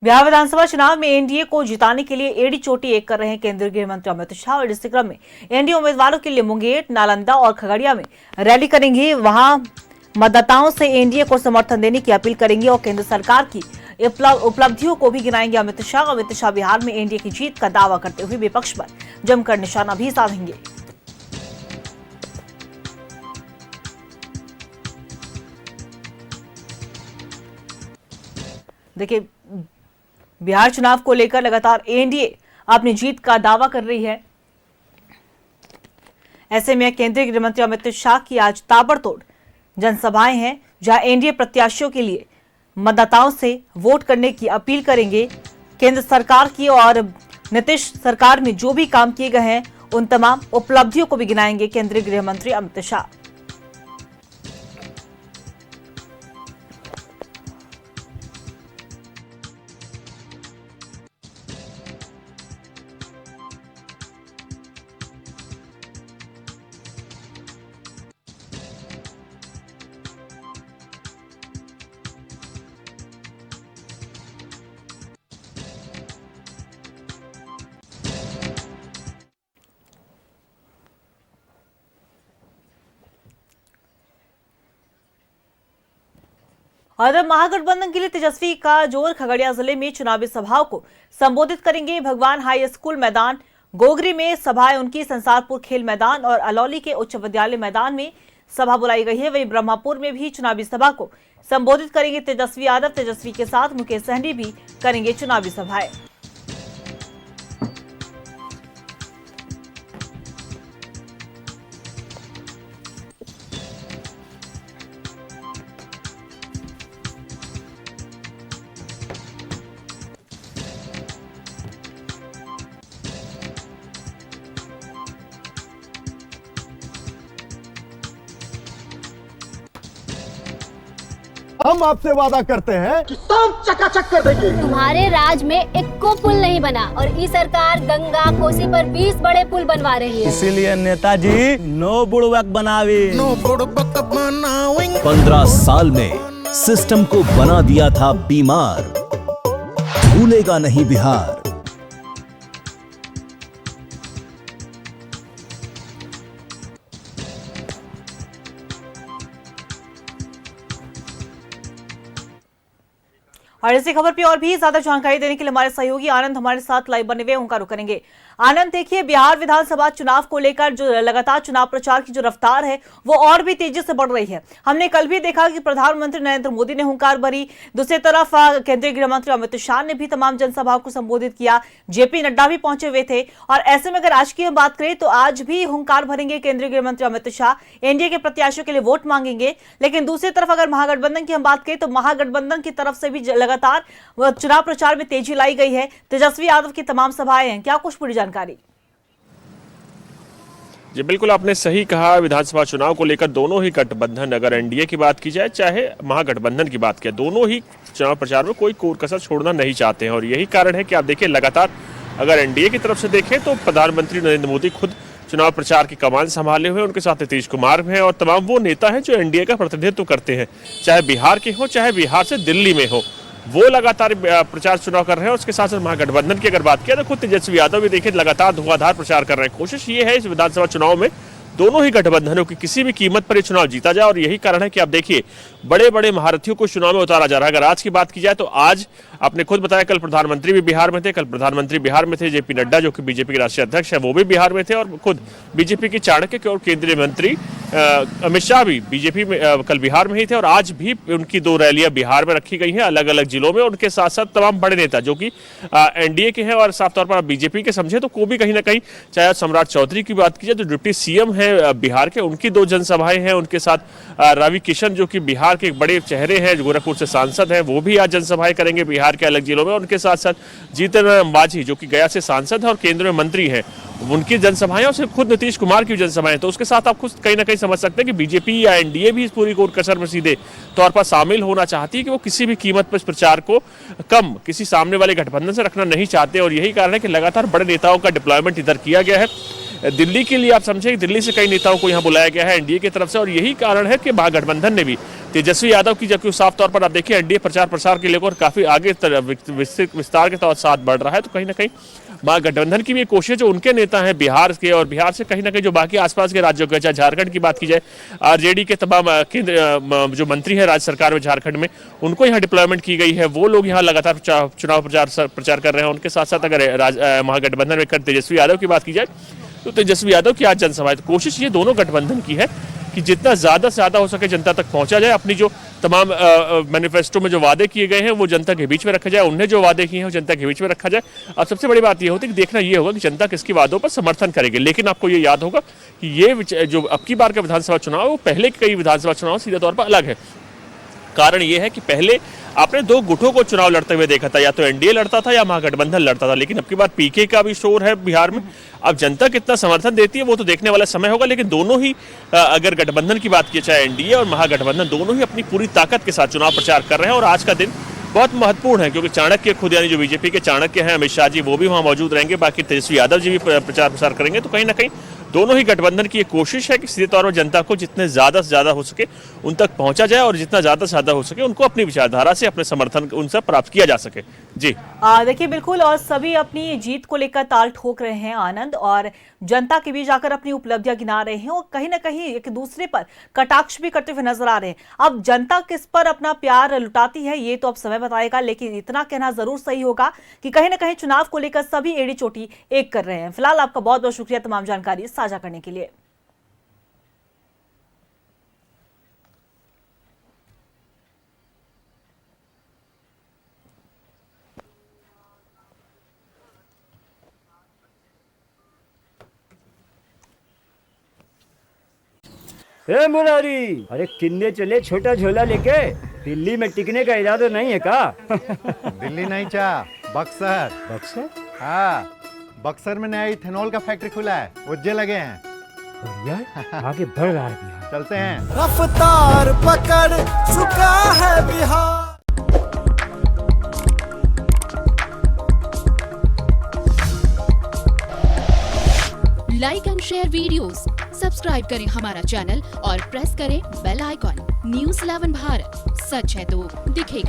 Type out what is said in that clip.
बिहार विधानसभा चुनाव में एनडीए को जिताने के लिए एड़ी चोटी एक कर रहे हैं केंद्रीय गृह मंत्री अमित शाह। और इसी क्रम में एनडीए उम्मीदवारों के लिए मुंगेर, नालंदा और खगड़िया में रैली करेंगे। वहां मतदाताओं से एनडीए को समर्थन देने की अपील करेंगे और केंद्र सरकार की उपलब्धियों को भी गिनाएंगे अमित शाह। अमित शाह बिहार में एनडीए की जीत का दावा करते हुए विपक्ष पर जमकर निशाना भी साधेंगे। देखिए, बिहार चुनाव को लेकर लगातार एनडीए अपनी जीत का दावा कर रही है। ऐसे में केंद्रीय गृह मंत्री अमित शाह की आज ताबड़तोड़ जनसभाएं हैं, जहां एनडीए प्रत्याशियों के लिए मतदाताओं से वोट करने की अपील करेंगे। केंद्र सरकार की और नीतीश सरकार में जो भी काम किए गए हैं उन तमाम उपलब्धियों को भी गिनाएंगे केंद्रीय गृह मंत्री अमित शाह। और महागठबंधन के लिए तेजस्वी का जोर खगड़िया जिले में चुनावी सभाओं को संबोधित करेंगे। भगवान हाई स्कूल मैदान, गोगरी में सभाएं उनकी, संसारपुर खेल मैदान और अलौली के उच्च विद्यालय मैदान में सभा बुलाई गई है। वहीं ब्रह्मपुर में भी चुनावी सभा को संबोधित करेंगे तेजस्वी यादव। तेजस्वी के साथ मुकेश सहनी भी करेंगे चुनावी सभाएं। हम आपसे वादा करते हैं कि सब चकाचक कर देंगे। तुम्हारे राज में एक को पुल नहीं बना और ई सरकार गंगा कोसी पर 20 बड़े पुल बनवा रही है। इसीलिए नेताजी नो बुड़वक बनावे। 15 साल में सिस्टम को बना दिया था बीमार, भूलेगा नहीं बिहार। और इसी खबर पे और भी ज्यादा जानकारी देने के लिए हमारे सहयोगी आनंद हमारे साथ लाइव बने हुए उनका रुख करेंगे। आनंद, देखिए, बिहार विधानसभा चुनाव को लेकर जो लगातार चुनाव प्रचार की जो रफ्तार है वो और भी तेजी से बढ़ रही है। हमने कल भी देखा कि प्रधानमंत्री नरेंद्र मोदी ने हुंकार भरी, दूसरी तरफ केंद्रीय गृह मंत्री अमित शाह ने भी तमाम जनसभाओं को संबोधित किया, जेपी नड्डा भी पहुंचे हुए थे। और ऐसे में अगर आज की हम बात करें तो आज भी हुंकार भरेंगे केंद्रीय गृह मंत्री अमित शाह, एनडीए के प्रत्याशियों के लिए वोट मांगेंगे। लेकिन दूसरी तरफ अगर महागठबंधन की हम बात करें तो महागठबंधन की तरफ से भी लगातार चुनाव प्रचार में तेजी लाई गई है। तेजस्वी यादव की तमाम सभाएं हैं, क्या कुछ पूरी जानकारी? जी बिल्कुल, आपने सही कहा। विधानसभा चुनाव को लेकर दोनों ही गठबंधन, अगर एनडीए की बात की जाए चाहे महागठबंधन की बात की, दोनों ही चुनाव प्रचार में कोई कोर कसर छोड़ना नहीं चाहते हैं। और यही कारण है कि आप देखिए, लगातार अगर एनडीए की तरफ से देखें तो प्रधानमंत्री नरेंद्र मोदी खुद चुनाव प्रचार की कमान संभाले हुए, उनके साथ नीतीश कुमार हैं और तमाम वो नेता हैं जो एनडीए का प्रतिनिधित्व करते हैं, चाहे बिहार के हो चाहे बिहार से दिल्ली में हो, वो लगातार प्रचार चुनाव कर रहे हैं। उसके साथ साथ महागठबंधन की अगर बात किया तो खुद तेजस्वी यादव भी देखिए लगातार धुआंधार प्रचार कर रहे हैं। कोशिश ये है इस विधानसभा चुनाव में दोनों ही गठबंधनों की किसी भी कीमत पर ये चुनाव जीता जाए। और यही कारण है कि आप देखिए, बड़े बड़े महारथियों को चुनाव में उतारा जा रहा है। अगर आज की बात की जाए तो आज आपने खुद बताया, कल प्रधानमंत्री भी बिहार में थे, कल प्रधानमंत्री बिहार में थे, जेपी नड्डा जो कि बीजेपी के राष्ट्रीय अध्यक्ष है वो भी बिहार में थे, और खुद बीजेपी के चाणक्य और केंद्रीय मंत्री अमित शाह भी बीजेपी में कल बिहार में ही थे। और आज भी उनकी 2 रैलियां बिहार में रखी गई हैं अलग अलग जिलों में। उनके साथ साथ तमाम बड़े नेता जो कि एनडीए के हैं और साफ तौर पर बीजेपी के समझे तो को भी कहीं ना कहीं, चाहे सम्राट चौधरी की बात की जाए जो डिप्टी सीएम है बिहार के, उनकी 2 जनसभाएं हैं। उनके साथ रवि किशन जो कि बिहार के एक बड़े चेहरे हैं, गोरखपुर से सांसद हैं, वो भी आज जनसभाएं करेंगे बिहार के अलग जिलों में। उनके साथ साथ जीतन राम मांझी जो कि गया से सांसद है और केंद्रीय मंत्री हैं, उनकी जनसभाएं और सिर्फ खुद नीतीश कुमार की जनसभाएं। तो उसके साथ आप खुद कहीं ना कहीं समझ सकते हैं कि बीजेपी या एनडीए भी इस पूरी कोर कसर में सीधे तौर पर शामिल होना चाहती है कि वो किसी भी कीमत पर इस प्रचार को कम किसी सामने वाले गठबंधन से रखना नहीं चाहते। और यही कारण है कि लगातार बड़े नेताओं का डिप्लॉयमेंट इधर किया गया है। दिल्ली के लिए आप समझे, दिल्ली से कई नेताओं को यहाँ बुलाया गया है एनडीए की तरफ से। और यही कारण है कि महागठबंधन ने भी तेजस्वी यादव की, जबकि साफ तौर पर आप देखिए एनडीए प्रचार प्रसार के लेकर काफी आगे विस्तार के साथ बढ़ रहा है। तो कहीं ना कहीं महागठबंधन की भी कोशिश, जो उनके नेता हैं बिहार के, और बिहार से कहीं ना कहीं जो बाकी आसपास के राज्यों के, चाहे झारखंड की बात की जाए, आरजेडी के तमाम केंद्र जो मंत्री हैं राज्य सरकार में झारखंड में, उनको यहाँ डिप्लॉयमेंट की गई है। वो लोग यहाँ लगातार चुनाव प्रचार कर रहे हैं। उनके साथ साथ अगर महागठबंधन में तेजस्वी यादव की बात की जाए तो तेजस्वी यादव की आज जनसभा है। तो कोशिश ये दोनों गठबंधन की है कि जितना ज्यादा से ज्यादा हो सके जनता तक पहुंचा जाए। अपनी जो तमाम मैनिफेस्टो में जो वादे किए गए हैं वो जनता के बीच में रखा जाए, उन्हें जो वादे किए हैं वो जनता के बीच में रखा जाए। अब सबसे बड़ी बात ये होती है कि देखना ये होगा कि जनता किसकी वादों पर समर्थन करेगी। लेकिन आपको ये याद होगा कि ये जो अब की बार का विधानसभा चुनाव है वो पहले के कई विधानसभा चुनाव सीधे तौर पर अलग है। कारण ये है कि पहले आपने दो गुटों को चुनाव लड़ते हुए देखा था, या तो एनडीए लड़ता था या महागठबंधन लड़ता था। लेकिन अब की बार पीके का भी शोर है बिहार में। अब जनता कितना समर्थन देती है वो तो देखने वाला समय होगा। लेकिन दोनों ही अगर गठबंधन की बात की, चाहे एनडीए और महागठबंधन, दोनों ही अपनी पूरी ताकत के साथ चुनाव प्रचार कर रहे हैं। और आज का दिन बहुत महत्वपूर्ण है क्योंकि चाणक्य खुद, यानी जो बीजेपी के चाणक्य हैं अमित शाह जी, वो भी वहां मौजूद रहेंगे। बाकी तेजस्वी यादव जी भी प्रचार प्रसार करेंगे। तो कहीं ना कहीं दोनों ही गठबंधन की एक कोशिश है कि सीधे तौर पर जनता को जितने ज्यादा से ज्यादा हो सके उन तक पहुंचा जाए, और जितना ज्यादा से ज्यादा हो सके उनको अपनी विचारधारा से अपने समर्थन उनसे प्राप्त किया जा सके। जी देखिए बिल्कुल, और सभी अपनी जीत को लेकर ताल ठोक रहे हैं आनंद, और जनता के बीच जाकर अपनी उपलब्धियां गिना रहे हैं, और कहीं ना कहीं एक दूसरे पर कटाक्ष भी करते हुए नजर आ रहे हैं। अब जनता किस पर अपना प्यार लुटाती है ये तो अब समय बताएगा, लेकिन इतना कहना जरूर सही होगा कि कहीं ना कहीं चुनाव को लेकर सभी एड़ी चोटी एक कर रहे हैं। फिलहाल आपका बहुत बहुत शुक्रिया तमाम जानकारी साझा करने के लिए। ए मुरारी, अरे किन्ने चले छोटा झोला लेके? दिल्ली में टिकने का इरादा नहीं है का? दिल्ली नहीं चा, बक्सर। बक्सर? हाँ, बक्सर में नया इथेनॉल का फैक्ट्री खुला है, उज्जे लगे हैं। बढ़िया, आगे बढ़ रहा है बिहार। चलते हैं। रफ्तार पकड़ चुका है Bihar. Like and share videos, subscribe करें हमारा चैनल और प्रेस करें बेल आइकॉन। न्यूज़ 11 भारत, सच है तो दिखेगा।